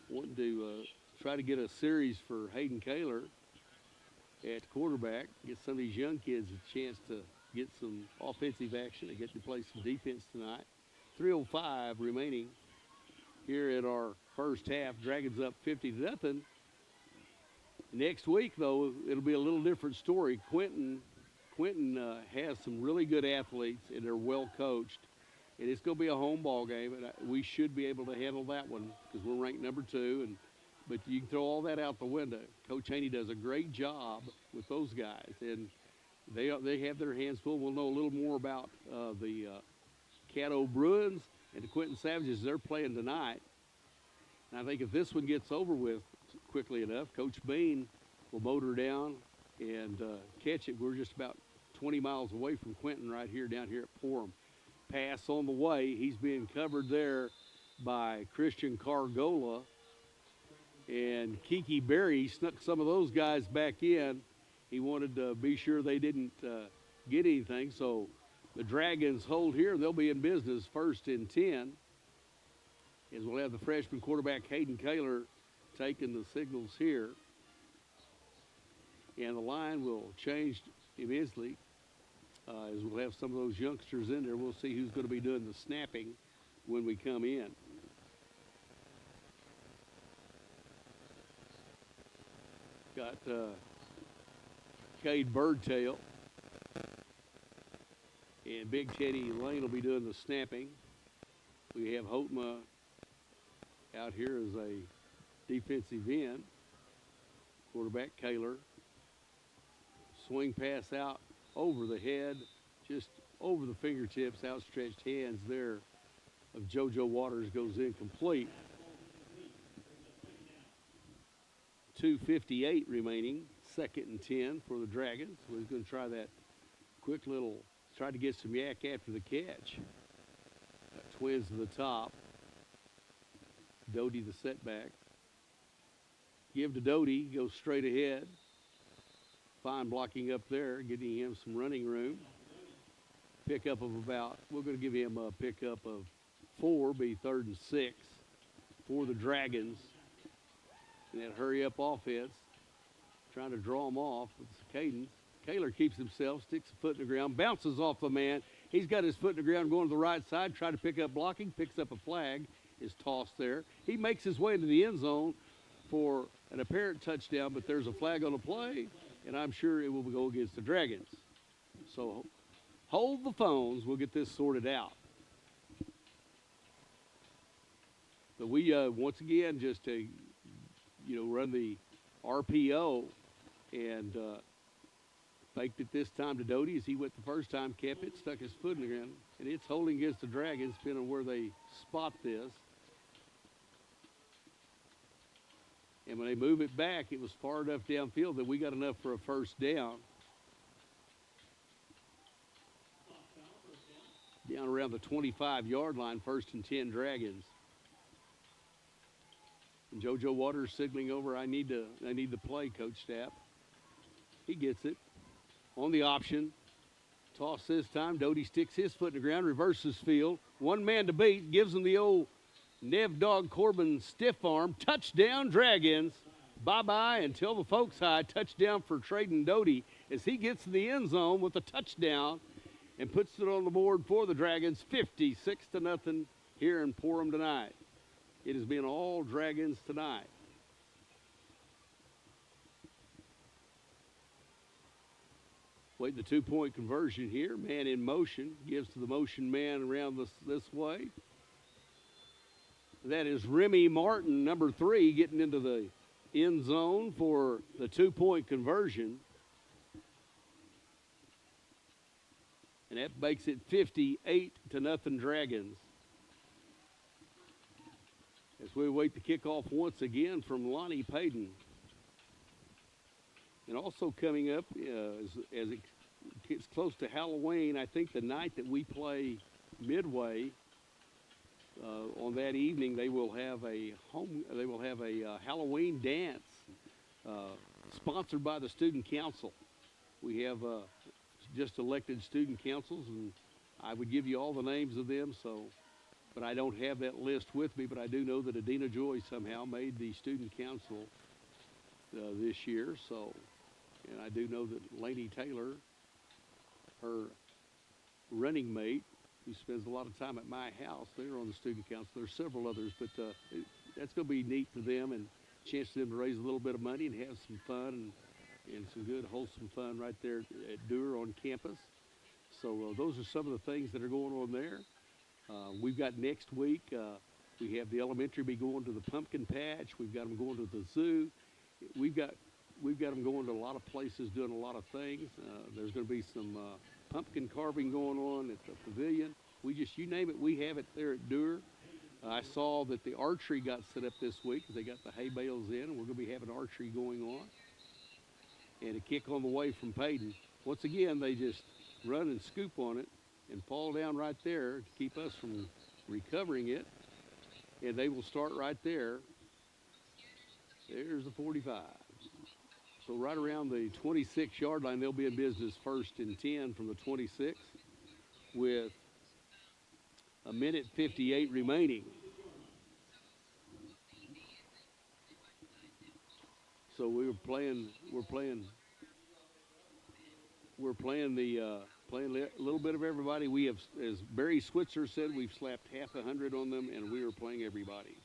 wanting to try to get a series for Hayden Kaler at quarterback, get some of these young kids a chance to get some offensive action and get to play some defense tonight. 3:05 remaining here in our first half. Dragons up 50-0. Next week, though, it'll be a little different story. Quentin has some really good athletes, and they're well coached. And it's going to be a home ball game, and we should be able to handle that one because we're ranked number 2. But you can throw all that out the window. Coach Haney does a great job with those guys, and they have their hands full. We'll know a little more about the Caddo Bruins and the Quentin Savages. They're playing tonight. And I think if this one gets over with quickly enough, Coach Bean will motor down and catch it. We're just about 20 miles away from Quentin right here, down here at Porum. Pass on the way. He's being covered there by Christian Cargola. And Kiki Berry snuck some of those guys back in. He wanted to be sure they didn't get anything. So the Dragons hold here. They'll be in business 1st and 10. As we'll have the freshman quarterback Hayden Kaler taking the signals here. And the line will change immensely as we'll have some of those youngsters in there. We'll see who's going to be doing the snapping when we come in. Got Cade Birdtail. And Big Teddy Lane will be doing the snapping. We have Hotma out here as a defensive end. Quarterback Kaler. Swing pass out over the head, just over the fingertips, outstretched hands there of JoJo Waters goes incomplete. 2:58 remaining, 2nd and 10 for the Dragons. We're going to try that quick little, try to get some yak after the catch. Twins to the top. Doty the setback. Give to Doty, goes straight ahead. Fine blocking up there, getting him some running room. Pickup of about, we're going to give him a pickup of 4, be 3rd and 6 for the Dragons. And that hurry up offense, trying to draw him off with Caden. Kaler keeps himself, sticks a foot in the ground, bounces off the man. He's got his foot in the ground going to the right side, trying to pick up blocking, picks up a flag, is tossed there. He makes his way into the end zone for an apparent touchdown, but there's a flag on the play, and I'm sure it will go against the Dragons. So hold the phones. We'll get this sorted out. But we, once again, just to, run the RPO and faked it this time to Doty as he went the first time, kept it, stuck his foot in the ground, and it's holding against the Dragons, depending on where they spot this. And when they move it back, it was far enough downfield that we got enough for a first down. Down around the 25-yard line, 1st and 10 Dragons. And JoJo Waters signaling over, I need to play, Coach Stapp. He gets it. On the option. Toss this time. Doty sticks his foot in the ground, reverses field. One man to beat, gives him the old Nev Dog Corbin stiff arm. Touchdown, Dragons. Bye-bye until the folks high. Touchdown for Traden Doty as he gets in the end zone with a touchdown and puts it on the board for the Dragons, 56-0 here in Porum tonight. It has been all Dragons tonight. Wait, the two-point conversion here. Man in motion. Gives to the motion man around this way. That is Remy Martin, number 3, getting into the end zone for the two-point conversion. And that makes it 58-0 Dragons. As we await the kickoff once again from Lonnie Payton. And also coming up, as it gets close to Halloween, I think the night that we play Midway, on that evening they will have a Halloween dance sponsored by the student council. We have just elected student councils, and I would give you all the names of them. But I don't have that list with me. But I do know that Adina Joy somehow made the student council this year. And I do know that Lainey Taylor, her running mate, who spends a lot of time at my house, they're on the student council. There's several others, but that's going to be neat for them and a chance for them to raise a little bit of money and have some fun and some good, wholesome fun right there at Dewar on campus. So those are some of the things that are going on there. We've got next week, we have the elementary be going to the pumpkin patch. We've got them going to the zoo. We've got them going to a lot of places doing a lot of things. There's going to be some pumpkin carving going on at the pavilion. You name it, we have it there at Dewar. I saw that the archery got set up this week. They got the hay bales in, and we're going to be having archery going on. And a kick on the way from Payton. Once again, they just run and scoop on it and fall down right there to keep us from recovering it. And they will start right there. There's the 45. So right around the 26-yard line, they'll be in business 1st and 10 from the 26 with a minute 58 remaining. So we're playing a little bit of everybody. We have, as Barry Switzer said, we've slapped half 100 on them, and we are playing everybody.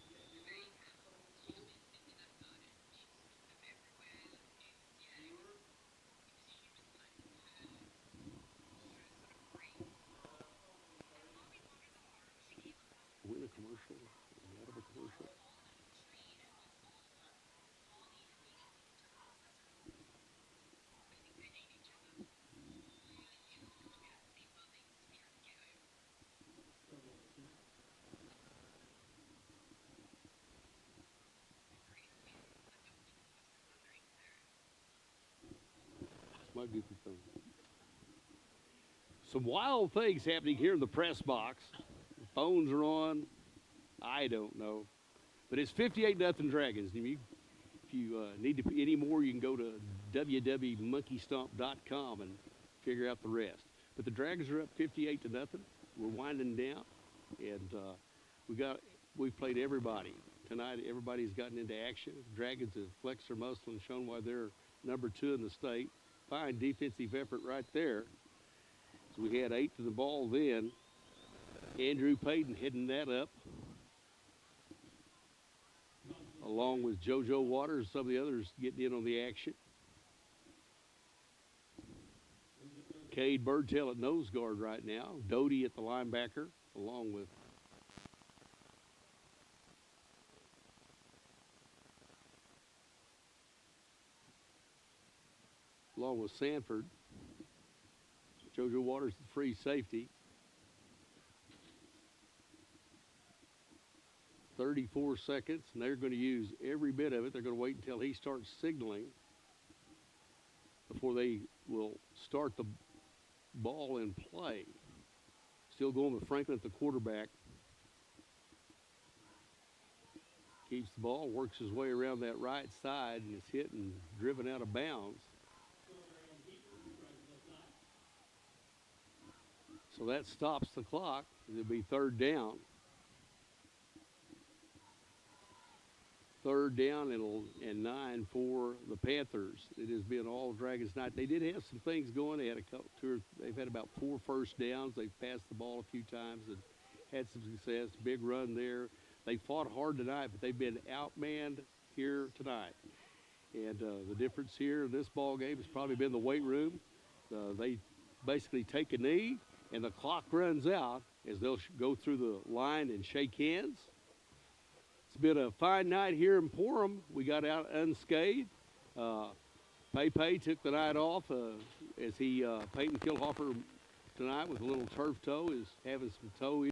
Win a commercial, out of a commercial. My goofy phone. Some wild things happening here in the press box. The phones are on. I don't know. But it's 58-0 Dragons. If you need any more, you can go to www.monkeystomp.com and figure out the rest. But the Dragons are up 58-0. We're winding down. And we've played everybody. Tonight, everybody's gotten into action. Dragons have flexed their muscle and shown why they're number 2 in the state. Fine defensive effort right there. So we had 8 to the ball then. Andrew Payton heading that up, along with JoJo Waters, some of the others getting in on the action. Cade Birdtail at nose guard right now. Doty at the linebacker, along with Sanford. JoJo Waters, the free safety. 34 seconds, and they're going to use every bit of it. They're going to wait until he starts signaling before they will start the ball in play. Still going with Franklin at the quarterback. Keeps the ball, works his way around that right side, and is hit and driven out of bounds. So that stops the clock. It'll be third down. Third down and 9 for the Panthers. It has been all Dragons night. They did have some things going. They had they've had about 4 first downs. They've passed the ball a few times and had some success. Big run there. They fought hard tonight, but they've been outmanned here tonight. And the difference here in this ball game has probably been the weight room. They basically take a knee, and the clock runs out as they'll go through the line and shake hands. It's been a fine night here in Porum. We got out unscathed. Pepe took the night off as Peyton Kilhofer tonight with a little turf toe is having some toe